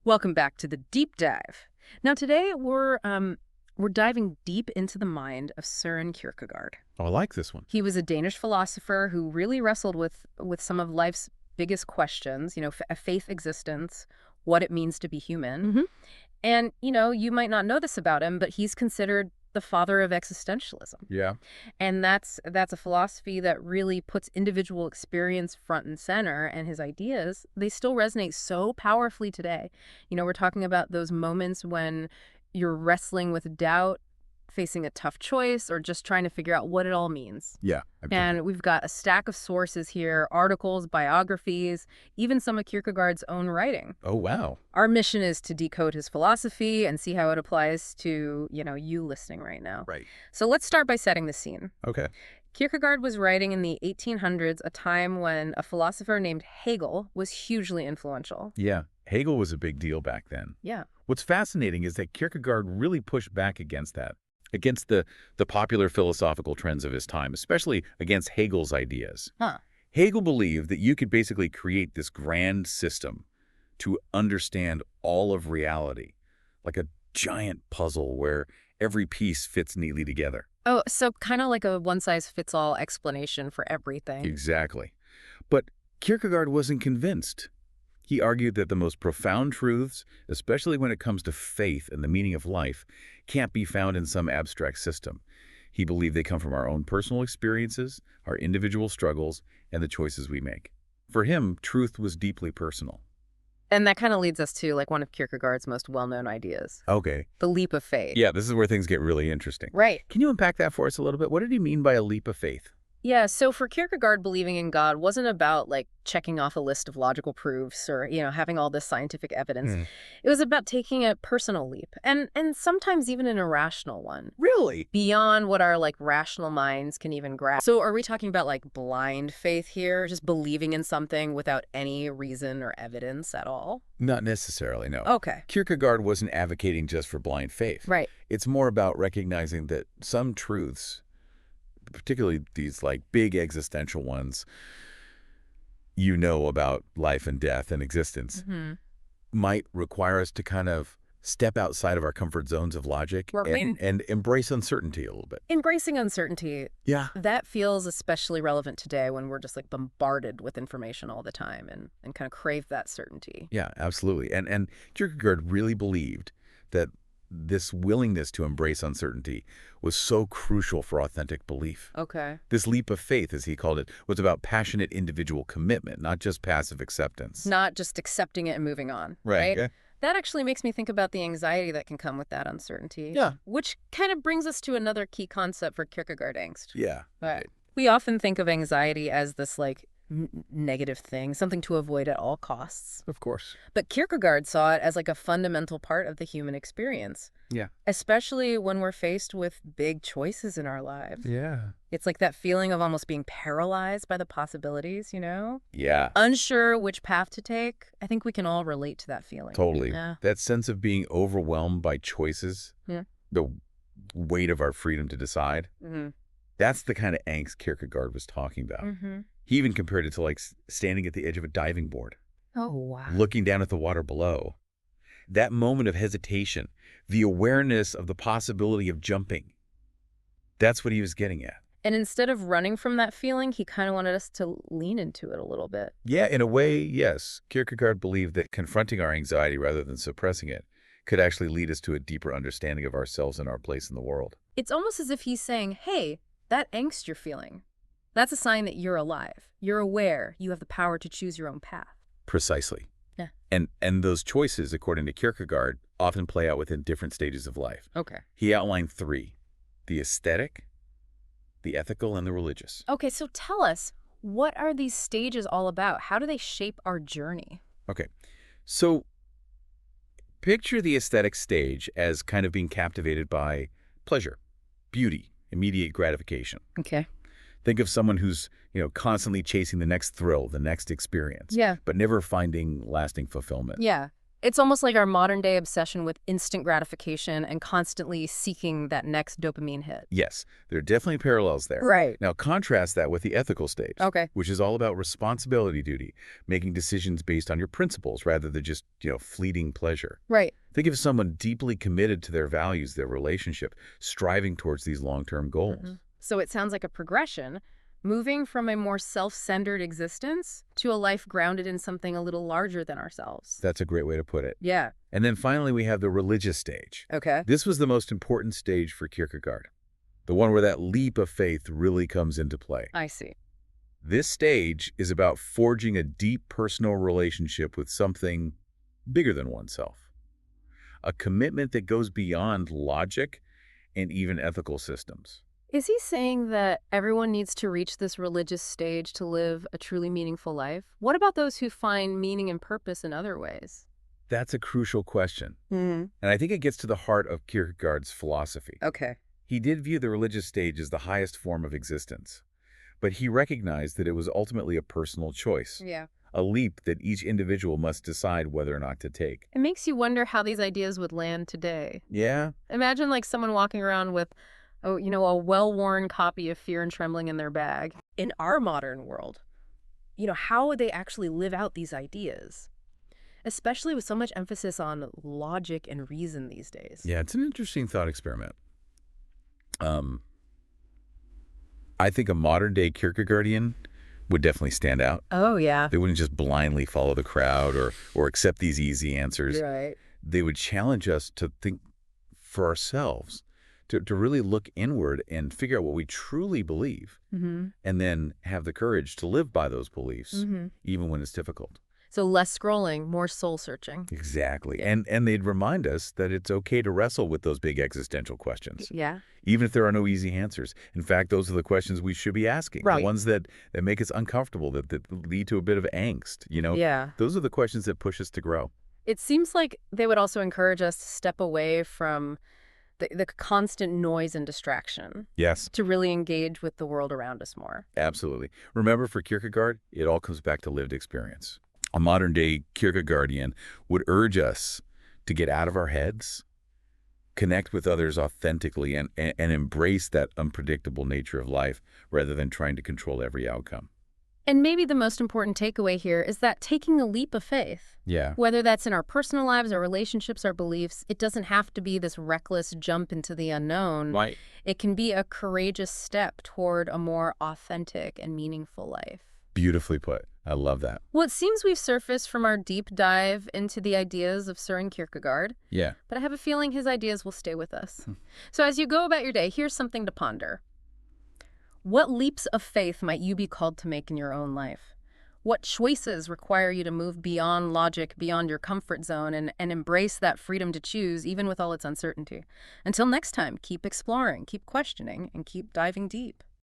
Welcome back to the deep dive. Now today we're diving deep into the mind of Soren Kierkegaard. Oh, I like this one. He was a Danish philosopher who really wrestled with some of life's biggest questions, a faith existence, what it means to be human. And, you might not know this about him, but he's considered the father of existentialism. Yeah. And that's a philosophy that really puts individual experience front and center, and his ideas, they still resonate so powerfully today. We're talking about those moments when you're wrestling with doubt, facing a tough choice, or just trying to figure out what it all means. Yeah. And we've got a stack of sources here, articles, biographies, even some of Kierkegaard's own writing. Oh, wow. Our mission is to decode his philosophy and see how it applies to, you listening right now. Right. So let's start by setting the scene. Okay. Kierkegaard was writing in the 1800s, a time when a philosopher named Hegel was hugely influential. Yeah. Hegel was a big deal back then. Yeah. What's fascinating is that Kierkegaard really pushed back against that, against the popular philosophical trends of his time, especially against Hegel's ideas. Hegel believed that you could basically create this grand system to understand all of reality, like a giant puzzle where every piece fits neatly together. Oh, so kind of like a one-size-fits-all explanation for everything. Exactly. But Kierkegaard wasn't convinced. He argued that the most profound truths, especially when it comes to faith and the meaning of life, can't be found in some abstract system. He believed they come from our own personal experiences, our individual struggles, and the choices we make. For him, truth was deeply personal. And that kind of leads us to one of Kierkegaard's most well-known ideas. Okay. The leap of faith. Yeah, this is where things get really interesting. Right. Can you unpack that for us a little bit? What did he mean by a leap of faith? Yeah, so for Kierkegaard, believing in God wasn't about checking off a list of logical proofs or, having all this scientific evidence. It was about taking a personal leap and sometimes even an irrational one. Really? Beyond what our rational minds can even grasp. So are we talking about blind faith here, just believing in something without any reason or evidence at all? Not necessarily, no. Okay. Kierkegaard wasn't advocating just for blind faith. Right. It's more about recognizing that some truths, particularly these big existential ones, about life and death and existence, might require us to kind of step outside of our comfort zones of logic and embrace uncertainty a little bit. Embracing uncertainty. Yeah. That feels especially relevant today when we're just bombarded with information all the time and kind of crave that certainty. Yeah, absolutely. And Kierkegaard really believed that this willingness to embrace uncertainty was so crucial for authentic belief. Okay. This leap of faith, as he called it, was about passionate individual commitment, not just passive acceptance. Not just accepting it and moving on. Right. Yeah. That actually makes me think about the anxiety that can come with that uncertainty. Yeah. Which kind of brings us to another key concept for Kierkegaard angst. Yeah. Right. We often think of anxiety as this negative thing, something to avoid at all costs. Of course. But Kierkegaard saw it as a fundamental part of the human experience. Yeah. Especially when we're faced with big choices in our lives. Yeah. It's that feeling of almost being paralyzed by the possibilities, Yeah. Unsure which path to take. I think we can all relate to that feeling. Totally. Yeah. That sense of being overwhelmed by choices, the weight of our freedom to decide, that's the kind of angst Kierkegaard was talking about. He even compared it to standing at the edge of a diving board. Oh, wow. Looking down at the water below. That moment of hesitation, the awareness of the possibility of jumping, that's what he was getting at. And instead of running from that feeling, he kind of wanted us to lean into it a little bit. Yeah, in a way, yes. Kierkegaard believed that confronting our anxiety rather than suppressing it could actually lead us to a deeper understanding of ourselves and our place in the world. It's almost as if he's saying, hey, that angst you're feeling, that's a sign that you're alive. You're aware. You have the power to choose your own path. Precisely. Yeah. And those choices, according to Kierkegaard, often play out within different stages of life. Okay. He outlined three: the aesthetic, the ethical, and the religious. Okay, so tell us, what are these stages all about? How do they shape our journey? Okay. So picture the aesthetic stage as kind of being captivated by pleasure, beauty, immediate gratification. Okay. Think of someone who's, constantly chasing the next thrill, the next experience. Yeah. But never finding lasting fulfillment. Yeah. It's almost like our modern-day obsession with instant gratification and constantly seeking that next dopamine hit. Yes, there are definitely parallels there. Right. Now, contrast that with the ethical stage, Okay. which is all about responsibility duty, making decisions based on your principles rather than just, fleeting pleasure. Right. Think of someone deeply committed to their values, their relationship, striving towards these long-term goals. So it sounds like a progression, moving from a more self-centered existence to a life grounded in something a little larger than ourselves. That's a great way to put it. Yeah. And then finally, we have the religious stage. Okay. This was the most important stage for Kierkegaard, the one where that leap of faith really comes into play. I see. This stage is about forging a deep personal relationship with something bigger than oneself, a commitment that goes beyond logic and even ethical systems. Is he saying that everyone needs to reach this religious stage to live a truly meaningful life? What about those who find meaning and purpose in other ways? That's a crucial question, and I think it gets to the heart of Kierkegaard's philosophy. Okay. He did view the religious stage as the highest form of existence, but he recognized that it was ultimately a personal choice, Yeah. a leap that each individual must decide whether or not to take. It makes you wonder how these ideas would land today. Yeah, Imagine like someone walking around with, a well-worn copy of Fear and Trembling in their bag. In our modern world, how would they actually live out these ideas? Especially with so much emphasis on logic and reason these days. yeah, it's an interesting thought experiment. I think a modern-day Kierkegaardian would definitely stand out. Oh, yeah. They wouldn't just blindly follow the crowd or accept these easy answers. Right. They would challenge us to think for ourselves, to really look inward and figure out what we truly believe, and then have the courage to live by those beliefs, even when it's difficult. So less scrolling, more soul searching. Exactly. Yeah. And they'd remind us that it's okay to wrestle with those big existential questions, Yeah. even if there are no easy answers. In fact, those are the questions we should be asking, Right. the ones that make us uncomfortable, that lead to a bit of angst. Yeah. Those are the questions that push us to grow. It seems like they would also encourage us to step away from the constant noise and distraction Yes, to really engage with the world around us more. absolutely. Remember, for Kierkegaard, it all comes back to lived experience. A modern-day Kierkegaardian would urge us to get out of our heads, connect with others authentically, and embrace that unpredictable nature of life rather than trying to control every outcome. And maybe the most important takeaway here is that taking a leap of faith, Yeah. whether that's in our personal lives, our relationships, our beliefs, it doesn't have to be this reckless jump into the unknown. Right. It can be a courageous step toward a more authentic and meaningful life. Beautifully put. I love that. Well, it seems we've surfaced from our deep dive into the ideas of Soren Kierkegaard, Yeah. but I have a feeling his ideas will stay with us. So as you go about your day, here's something to ponder. What leaps of faith might you be called to make in your own life? What choices require you to move beyond logic, beyond your comfort zone, and embrace that freedom to choose, even with all its uncertainty? Until next time, keep exploring, keep questioning, and keep diving deep.